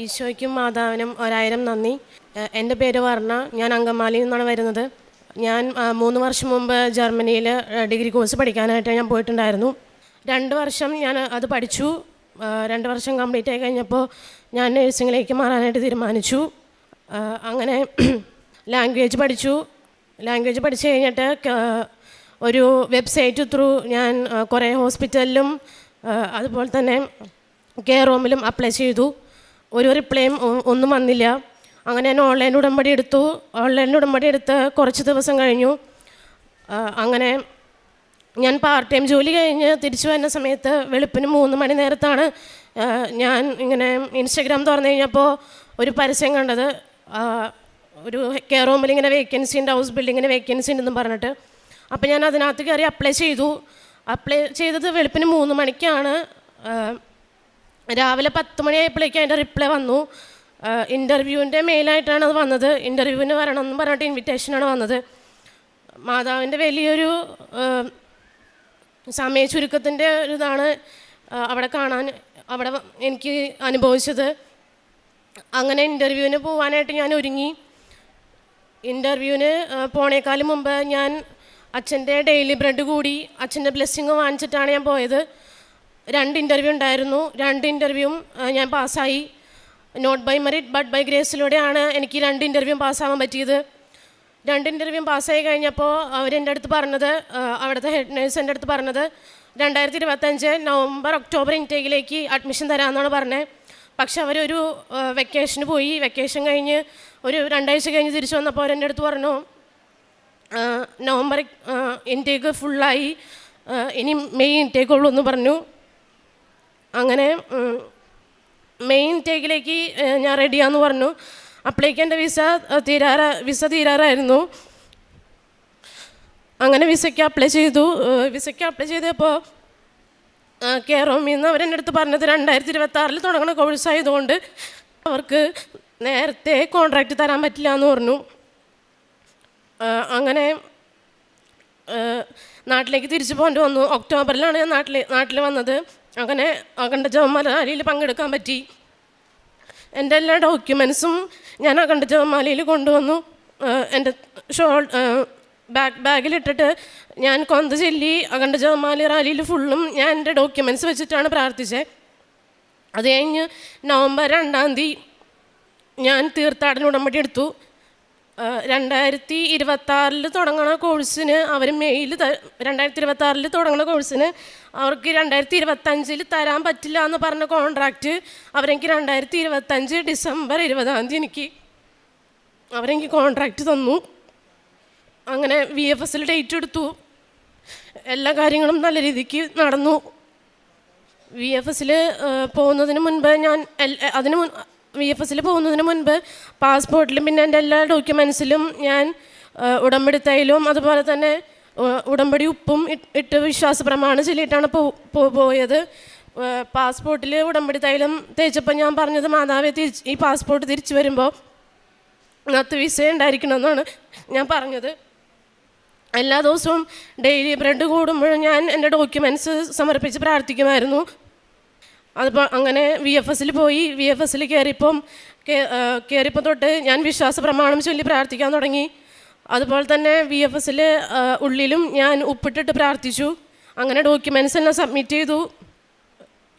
ഈശോയ്ക്കും മാതാവിനും 1000 നന്ദി. എൻ്റെ പേര് വർണ്ണ. ഞാൻ അങ്കമാലിയിൽ നിന്നാണ് വരുന്നത്. ഞാൻ 3 വർഷം മുമ്പ് ജർമ്മനിയിൽ ഡിഗ്രി കോഴ്സ് പഠിക്കാനായിട്ട് ഞാൻ പോയിട്ടുണ്ടായിരുന്നു. 2 വർഷം ഞാൻ അത് പഠിച്ചു. 2 വർഷം കംപ്ലീറ്റ് ആയി കഴിഞ്ഞപ്പോൾ ഞാൻ നഴ്സിങ്ങിലേക്ക് മാറാനായിട്ട് തീരുമാനിച്ചു. അങ്ങനെ ലാംഗ്വേജ് പഠിച്ചു കഴിഞ്ഞിട്ട് ഒരു വെബ്സൈറ്റ് ത്രൂ ഞാൻ കുറേ ഹോസ്പിറ്റലിലും അതുപോലെ തന്നെ കെയർ ഹോമിലും അപ്ലൈ ചെയ്തു. ഒരു റിപ്ലൈയും ഒന്നും വന്നില്ല. അങ്ങനെ ഞാൻ ഓൺലൈൻ ഉടമ്പടി എടുത്ത് കുറച്ച് ദിവസം കഴിഞ്ഞു. അങ്ങനെ ഞാൻ പാർട്ട് ടൈം ജോലി കഴിഞ്ഞ് തിരിച്ചു വരുന്ന സമയത്ത് വെളുപ്പിന് 3 മണി നേരത്താണ് ഞാൻ ഇങ്ങനെ ഇൻസ്റ്റഗ്രാം തുറന്നു കഴിഞ്ഞപ്പോൾ ഒരു പരസ്യം കണ്ടത്. ഒരു കെയർ ഹോമിൽ ഇങ്ങനെ വേക്കൻസി ഉണ്ട്, ഹൗസ് ബിൽഡിങ്ങിന് വേക്കൻസി ഉണ്ടെന്നും പറഞ്ഞിട്ട്. അപ്പോൾ ഞാൻ അതിനകത്ത് കയറി അപ്ലൈ ചെയ്തത് വെളുപ്പിന് 3 മണിക്കാണ്. രാവിലെ 10 മണിയായപ്പോഴേക്കും അതിൻ്റെ റിപ്ലൈ വന്നു. ഇൻ്റർവ്യൂവിൻ്റെ മെയിലായിട്ടാണ് അത് വന്നത്. ഇൻ്റർവ്യൂവിന് വരണം എന്ന് പറഞ്ഞിട്ട് ഇൻവിറ്റേഷനാണ് വന്നത്. മാതാവിൻ്റെ വലിയൊരു സമയ ചുരുക്കത്തിൻ്റെ ഒരു ഇതാണ് അവിടെ എനിക്ക് അനുഭവിച്ചത്. അങ്ങനെ ഇൻ്റർവ്യൂവിന് പോകാനായിട്ട് ഞാൻ ഒരുങ്ങി. ഇൻ്റർവ്യൂവിന് പോണേക്കാളും മുമ്പ് ഞാൻ അച്ഛൻ്റെ ഡെയിലി ബ്രെഡ് കൂടി അച്ഛൻ്റെ ബ്ലെസ്സിങ് വാങ്ങിച്ചിട്ടാണ് ഞാൻ പോയത്. 2 ഇൻ്റർവ്യൂ ഉണ്ടായിരുന്നു. 2 ഇൻ്റർവ്യൂവും ഞാൻ പാസ്സായി. Not by merit but by ഗ്രേസിലൂടെയാണ് എനിക്ക് 2 ഇൻ്റർവ്യൂവും പാസ്സാവാൻ പറ്റിയത്. 2 ഇൻ്റർവ്യൂവും പാസ്സായി കഴിഞ്ഞപ്പോൾ അവരെൻ്റെ അടുത്ത് പറഞ്ഞത്, അവിടുത്തെ ഹെഡ് നേഴ്സ് എൻ്റെ അടുത്ത് പറഞ്ഞത് 2025 നവംബർ ഒക്ടോബർ ഇൻടേക്കിലേക്ക് അഡ്മിഷൻ തരാമെന്നാണ് പറഞ്ഞത്. പക്ഷെ അവരൊരു വെക്കേഷന് പോയി. വെക്കേഷൻ കഴിഞ്ഞ് ഒരു 2 ആഴ്ച കഴിഞ്ഞ് തിരിച്ചു വന്നപ്പോൾ അവരെൻ്റെ അടുത്ത് പറഞ്ഞു, നവംബർ ഇൻടേക്ക് ഫുള്ളായി, ഇനി മെയ് ഇൻടേക്ക് ഉള്ളൂ എന്ന് പറഞ്ഞു. അങ്ങനെ മെയ് ഇൻടേക്കിലേക്ക് ഞാൻ റെഡിയാന്ന് പറഞ്ഞു. അപ്പോഴേക്കും എൻ്റെ വിസ തീരാറായിരുന്നു. അങ്ങനെ വിസയ്ക്ക് അപ്ലൈ ചെയ്തപ്പോൾ കെയർ ഹോമിൽ നിന്ന് അവരെൻ്റെ അടുത്ത് പറഞ്ഞത് 2026 തുടങ്ങുന്ന കോഴ്സായതുകൊണ്ട് അവർക്ക് നേരത്തെ കോൺട്രാക്റ്റ് തരാൻ പറ്റില്ല എന്ന് പറഞ്ഞു. അങ്ങനെ നാട്ടിലേക്ക് തിരിച്ചു പോകേണ്ടി വന്നു. ഒക്ടോബറിലാണ് ഞാൻ നാട്ടിൽ വന്നത്. അങ്ങനെ അഖണ്ഡ ജപമാല റാലിയിൽ പങ്കെടുക്കാൻ പറ്റി. എൻ്റെ എല്ലാ ഡോക്യുമെൻസും ഞാൻ അഖണ്ഡ ജപമാലയിൽ കൊണ്ടുവന്നു. എൻ്റെ ബാഗിലിട്ടിട്ട് ഞാൻ കൊന്ത ചൊല്ലി അഖണ്ഡ ജപമാല റാലിയിൽ ഫുള്ളും ഞാൻ എൻ്റെ ഡോക്യുമെൻറ്റ്സ് വെച്ചിട്ടാണ് പ്രാർത്ഥിച്ചത്. അത് കഴിഞ്ഞ് നവംബർ 2-ാം തീയതി ഞാൻ തീർത്ഥാടന ഉടമ്പടി എടുത്തു. 2026 തുടങ്ങുന്ന കോഴ്സിന് അവർ മെയ്യിൽ 2026 തുടങ്ങുന്ന കോഴ്സിന് അവർക്ക് 2025 തരാൻ പറ്റില്ല എന്ന് പറഞ്ഞ കോൺട്രാക്റ്റ് അവരെനിക്ക് 2025 ഡിസംബർ 20-ാം തീയതി അവരെനിക്ക് കോൺട്രാക്റ്റ് തന്നു. അങ്ങനെ VFSൽ ഡേറ്റ് എടുത്തു. എല്ലാ കാര്യങ്ങളും നല്ല രീതിക്ക് നടന്നു. VFSൽ പോകുന്നതിന് മുൻപ് VFSൽ പോകുന്നതിന് മുൻപ് പാസ്പോർട്ടിലും പിന്നെ എൻ്റെ എല്ലാ ഡോക്യുമെൻസിലും ഞാൻ ഉടമ്പടി തൈലവും അതുപോലെ തന്നെ ഉടമ്പടി ഉപ്പും ഇട്ട് വിശ്വാസ പ്രമാണം ചൊല്ലിയിട്ടാണ് പോയത്. പാസ്പോർട്ടിൽ ഉടമ്പടി തൈലം തേച്ചപ്പോൾ ഞാൻ പറഞ്ഞത്, മാതാവെ ഈ പാസ്പോർട്ട് തിരിച്ചു വരുമ്പോൾ അതിനകത്ത് വിസ ഉണ്ടായിരിക്കണമെന്നാണ് ഞാൻ പറഞ്ഞത്. എല്ലാ ദിവസവും ഡെയിലി ബ്രെഡ് കൂടുമ്പോഴും ഞാൻ എൻ്റെ ഡോക്യുമെൻറ്റ്സ് സമർപ്പിച്ച് പ്രാർത്ഥിക്കുമായിരുന്നു. അതിപ്പോൾ അങ്ങനെ VFSൽ പോയി. VFSൽ കയറിയപ്പോൾ തൊട്ട് ഞാൻ വിശ്വാസ പ്രമാണം ചൊല്ലി പ്രാർത്ഥിക്കാൻ തുടങ്ങി. അതുപോലെ തന്നെ VFSൽ ഉള്ളിലും ഞാൻ ഉപ്പിട്ടിട്ട് പ്രാർത്ഥിച്ചു. അങ്ങനെ ഡോക്യുമെൻറ്റ്സ് എല്ലാം സബ്മിറ്റ് ചെയ്തു.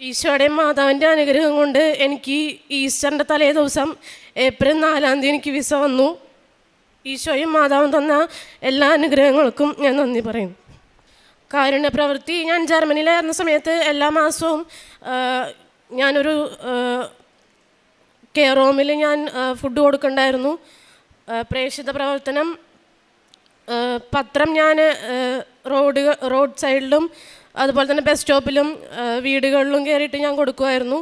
ഈശോയുടെയും മാതാവിൻ്റെ അനുഗ്രഹം കൊണ്ട് എനിക്ക് ഈസ്റ്ററിൻ്റെ തലേ ദിവസം ഏപ്രിൽ 4-ാം തീയതി എനിക്ക് വിസ വന്നു. ഈശോയും മാതാവും തന്ന എല്ലാ അനുഗ്രഹങ്ങൾക്കും ഞാൻ നന്ദി പറയുന്നു. കാരുണ്യ പ്രവൃത്തി ഞാൻ ജർമ്മനിയിലായിരുന്ന സമയത്ത് എല്ലാ മാസവും ഞാനൊരു കെയർ ഹോമിൽ ഞാൻ ഫുഡ് കൊടുക്കണ്ടായിരുന്നു. പ്രേക്ഷിത പ്രവർത്തനം പത്രം ഞാൻ റോഡ് സൈഡിലും അതുപോലെ തന്നെ ബസ് സ്റ്റോപ്പിലും വീടുകളിലും കയറിയിട്ട് ഞാൻ കൊടുക്കുമായിരുന്നു.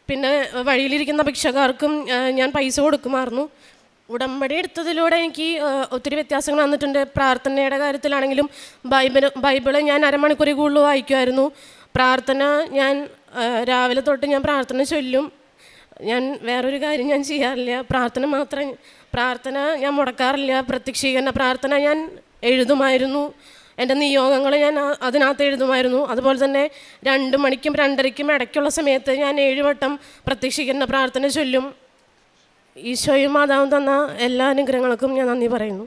പിന്നെ വഴിയിലിരിക്കുന്ന ഭിക്ഷക്കാർക്കും ഞാൻ പൈസ കൊടുക്കുമായിരുന്നു. ഉടമ്പടി എടുത്തതിലൂടെ എനിക്ക് ഒത്തിരി വ്യത്യാസങ്ങൾ വന്നിട്ടുണ്ട്. പ്രാർത്ഥനയുടെ കാര്യത്തിലാണെങ്കിലും ബൈബിള് ഞാൻ അരമണിക്കൂറിൽ കൂടുതൽ വായിക്കുമായിരുന്നു. പ്രാർത്ഥന ഞാൻ രാവിലെ തൊട്ട് ഞാൻ പ്രാർത്ഥന ചൊല്ലും. ഞാൻ വേറൊരു കാര്യം ഞാൻ ചെയ്യാറില്ല. പ്രാർത്ഥന ഞാൻ മുടക്കാറില്ല. പ്രത്യക്ഷീകരണ പ്രാർത്ഥന ഞാൻ എഴുതുമായിരുന്നു. എൻ്റെ നിയോഗങ്ങൾ ഞാൻ അതിനകത്ത് എഴുതുമായിരുന്നു. അതുപോലെ തന്നെ 2 മണിക്കും 2:30ക്കും ഇടയ്ക്കുള്ള സമയത്ത് ഞാൻ 7 വട്ടം പ്രത്യക്ഷിക്കുന്ന പ്രാർത്ഥന ചൊല്ലും. ഈശോയും മാതാവും തന്ന എല്ലാ അനുഗ്രഹങ്ങൾക്കും ഞാൻ നന്ദി പറയുന്നു.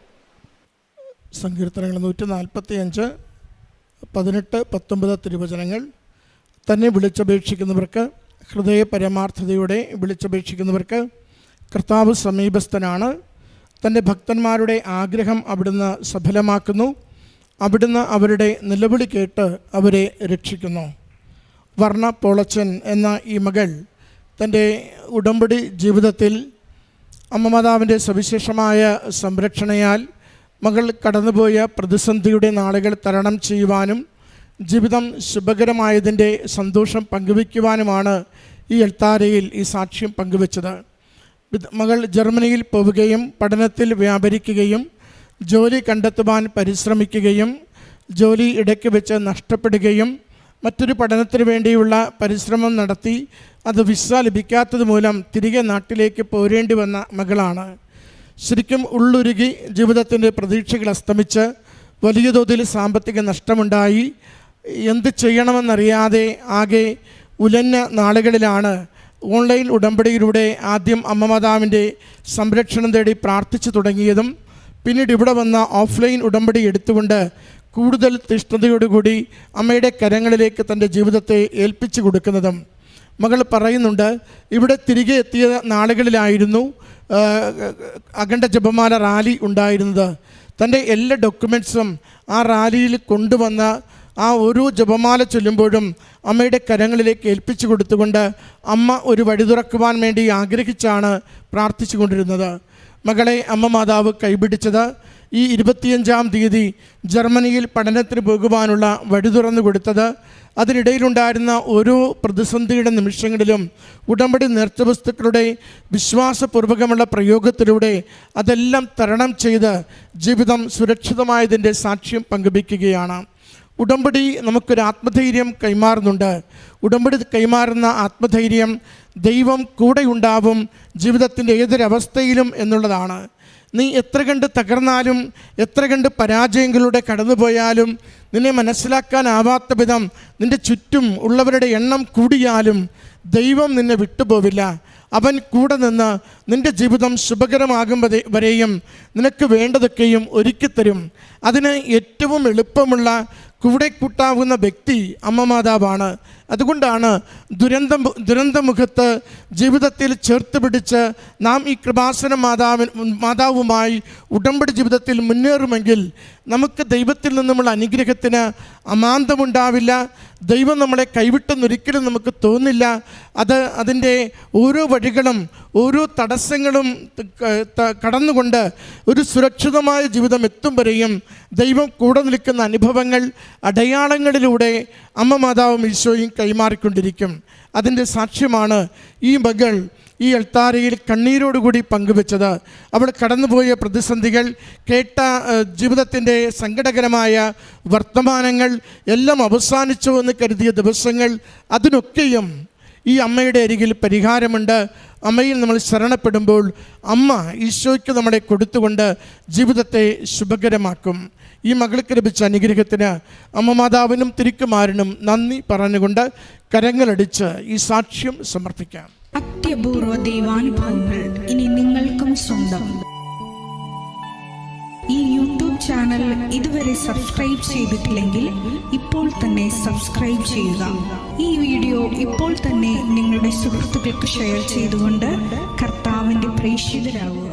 സങ്കീർത്തനങ്ങൾ 145, 18, 19 തിരുവചനങ്ങൾ. തന്നെ വിളിച്ചപേക്ഷിക്കുന്നവർക്ക്, ഹൃദയ പരമാർത്ഥതയോടെ വിളിച്ചപേക്ഷിക്കുന്നവർക്ക് കർത്താവ് സമീപസ്ഥനാണ്. തൻ്റെ ഭക്തന്മാരുടെ ആഗ്രഹം അവിടുന്ന് സഫലമാക്കുന്നു. അവിടുന്ന് അവരുടെ നിലവിളി കേട്ട് അവരെ രക്ഷിക്കുന്നു. വർണ്ണ പോളച്ചൻ എന്ന ഈ മകൾ തൻ്റെ ഉടമ്പടി ജീവിതത്തിൽ അമ്മമാതാവിൻ്റെ സവിശേഷമായ സംരക്ഷണയാൽ മകൾ കടന്നുപോയ പ്രതിസന്ധിയുടെ നാളുകൾ തരണം ചെയ്യുവാനും ജീവിതം ശുഭകരമായതിൻ്റെ സന്തോഷം പങ്കുവയ്ക്കുവാനുമാണ് ഈ എൽത്താരയിൽ ഈ സാക്ഷ്യം പങ്കുവച്ചത്. മകൾ ജർമ്മനിയിൽ പോവുകയും പഠനത്തിൽ വ്യാപരിക്കുകയും ജോലി കണ്ടെത്തുവാൻ പരിശ്രമിക്കുകയും ജോലി ഇടയ്ക്ക് വെച്ച് നഷ്ടപ്പെടുകയും മറ്റൊരു പഠനത്തിന് വേണ്ടിയുള്ള പരിശ്രമം നടത്തി അത് വിസ ലഭിക്കാത്തത് മൂലം തിരികെ നാട്ടിലേക്ക് പോരേണ്ടി വന്ന മകളാണ്. ശരിക്കും ഉള്ളുരുകി ജീവിതത്തിൻ്റെ പ്രതീക്ഷകൾ അസ്തമിച്ച് വലിയ തോതിൽ സാമ്പത്തിക നഷ്ടമുണ്ടായി. എന്ത് ചെയ്യണമെന്നറിയാതെ ആകെ ഉലഞ്ഞ നാളുകളിലാണ് ഓൺലൈൻ ഉടമ്പടിയിലൂടെ ആദ്യം അമ്മമാതാവിൻ്റെ സംരക്ഷണം തേടി പ്രാർത്ഥിച്ചു തുടങ്ങിയതും പിന്നീട് ഇവിടെ വന്ന ഓഫ്ലൈൻ ഉടമ്പടി എടുത്തുകൊണ്ട് കൂടുതൽ തീഷ്ണതയോടുകൂടി അമ്മയുടെ കരങ്ങളിലേക്ക് തൻ്റെ ജീവിതത്തെ ഏൽപ്പിച്ചു കൊടുക്കുന്നതും. മകൾ പറയുന്നുണ്ട്, ഇവിടെ തിരികെ എത്തിയ നാളുകളിലായിരുന്നു അഖണ്ഡ ജപമാല റാലി ഉണ്ടായിരുന്നത്. തൻ്റെ എല്ലാ ഡോക്യുമെൻറ്റ്സും ആ റാലിയിൽ കൊണ്ടുവന്ന ആ ഓരോ ജപമാല ചൊല്ലുമ്പോഴും അമ്മയുടെ കരങ്ങളിലേക്ക് ഏൽപ്പിച്ചു കൊടുത്തുകൊണ്ട് അമ്മ ഒരു വഴി തുറക്കുവാൻ വേണ്ടി ആഗ്രഹിച്ചാണ് പ്രാർത്ഥിച്ചു കൊണ്ടിരുന്നത്. മകളെ അമ്മ മാതാവ് കൈപിടിച്ചത് ഈ 25-ാം തീയതി ജർമ്മനിയിൽ പഠനത്തിന് പോകുവാനുള്ള വഴി തുറന്നു കൊടുത്തത്. അതിനിടയിലുണ്ടായിരുന്ന ഓരോ പ്രതിസന്ധിയുടെ നിമിഷങ്ങളിലും ഉടമ്പടി നേർച്ചവസ്തുക്കളുടെ വിശ്വാസപൂർവകമുള്ള പ്രയോഗത്തിലൂടെ അതെല്ലാം തരണം ചെയ്ത് ജീവിതം സുരക്ഷിതമായതിൻ്റെ സാക്ഷ്യം പങ്കുവയ്ക്കുകയാണ്. ഉടമ്പടി നമുക്കൊരു ആത്മധൈര്യം കൈമാറുന്നുണ്ട്. ഉടമ്പടി കൈമാറുന്ന ആത്മധൈര്യം ദൈവം കൂടെയുണ്ടാവും ജീവിതത്തിൻ്റെ ഏതൊരവസ്ഥയിലും എന്നുള്ളതാണ്. നീ എത്ര കണ്ട് തകർന്നാലും എത്ര കണ്ട് പരാജയങ്ങളിലൂടെ കടന്നുപോയാലും നിന്നെ മനസ്സിലാക്കാനാവാത്ത വിധം നിൻ്റെ ചുറ്റും ഉള്ളവരുടെ എണ്ണം കൂടിയാലും ദൈവം നിന്നെ വിട്ടുപോവില്ല. അവൻ കൂടെ നിന്ന് നിൻ്റെ ജീവിതം ശുഭകരമാകും വരെയും നിനക്ക് വേണ്ടതൊക്കെയും ഒരുക്കിത്തരും. അതിന് ഏറ്റവും എളുപ്പമുള്ള കൂടെ കൂട്ടാവുന്ന വ്യക്തി അമ്മ മാതാവാണ്. അതുകൊണ്ടാണ് ദുരന്തമുഖത്ത് ജീവിതത്തിൽ ചേർത്ത് പിടിച്ച് നാം ഈ കൃപാസന മാതാവുമായി ഉടമ്പടി ജീവിതത്തിൽ മുന്നേറുമെങ്കിൽ നമുക്ക് ദൈവത്തിൽ നിന്നുമുള്ള അനുഗ്രഹത്തിന് അമാന്തമുണ്ടാവില്ല. ദൈവം നമ്മളെ കൈവിട്ടെന്നൊരിക്കലും നമുക്ക് തോന്നില്ല. അതിൻ്റെ ഓരോ വഴികളും ഓരോ തടസ്സങ്ങളും കടന്നുകൊണ്ട് ഒരു സുരക്ഷിതമായ ജീവിതം എത്തും വരെയും ദൈവം കൂടെ നിൽക്കുന്ന അനുഭവങ്ങൾ അടയാളങ്ങളിലൂടെ അമ്മ മാതാവും ഈശോയും കൈമാറിക്കൊണ്ടിരിക്കും. അതിൻ്റെ സാക്ഷ്യമാണ് ഈ മകൾ ഈ എൽത്താരയിൽ കണ്ണീരോടുകൂടി പങ്കുവെച്ചത്. അവൾ കടന്നുപോയ പ്രതിസന്ധികൾ, കേട്ട ജീവിതത്തിൻ്റെ സങ്കടകരമായ വർത്തമാനങ്ങൾ എല്ലാം അവസാനിച്ചു എന്ന് കരുതിയ ദിവസങ്ങൾ, അതിനൊക്കെയും ഈ അമ്മയുടെ അരികിൽ പരിഹാരമുണ്ട്. അമ്മയിൽ നമ്മൾ ശരണപ്പെടുമ്പോൾ അമ്മ ഈശോയ്ക്ക് നമ്മളെ കൊടുത്തുകൊണ്ട് ജീവിതത്തെ ശുഭകരമാക്കും. ഈ മകൾക്ക് ലഭിച്ച അനുഗ്രഹത്തിന് അമ്മ മാതാവിനും തിരുക്കുമാരനും നന്ദി പറഞ്ഞുകൊണ്ട് കരങ്ങളടിച്ച് ഈ സാക്ഷ്യം സമർപ്പിക്കാം. അത്യപൂർവ ദൈവാനുഭവങ്ങൾ ഇനി നിങ്ങൾക്കും സ്വന്തം. ഈ യൂട്യൂബ് ചാനൽ ഇതുവരെ സബ്സ്ക്രൈബ് ചെയ്തിട്ടില്ലെങ്കിൽ ഇപ്പോൾ തന്നെ സബ്സ്ക്രൈബ് ചെയ്യുക. ഈ വീഡിയോ ഇപ്പോൾ തന്നെ നിങ്ങളുടെ സുഹൃത്തുക്കൾക്ക് ഷെയർ ചെയ്തുകൊണ്ട് കർത്താവിൻ്റെ പ്രേക്ഷിതരാകുക.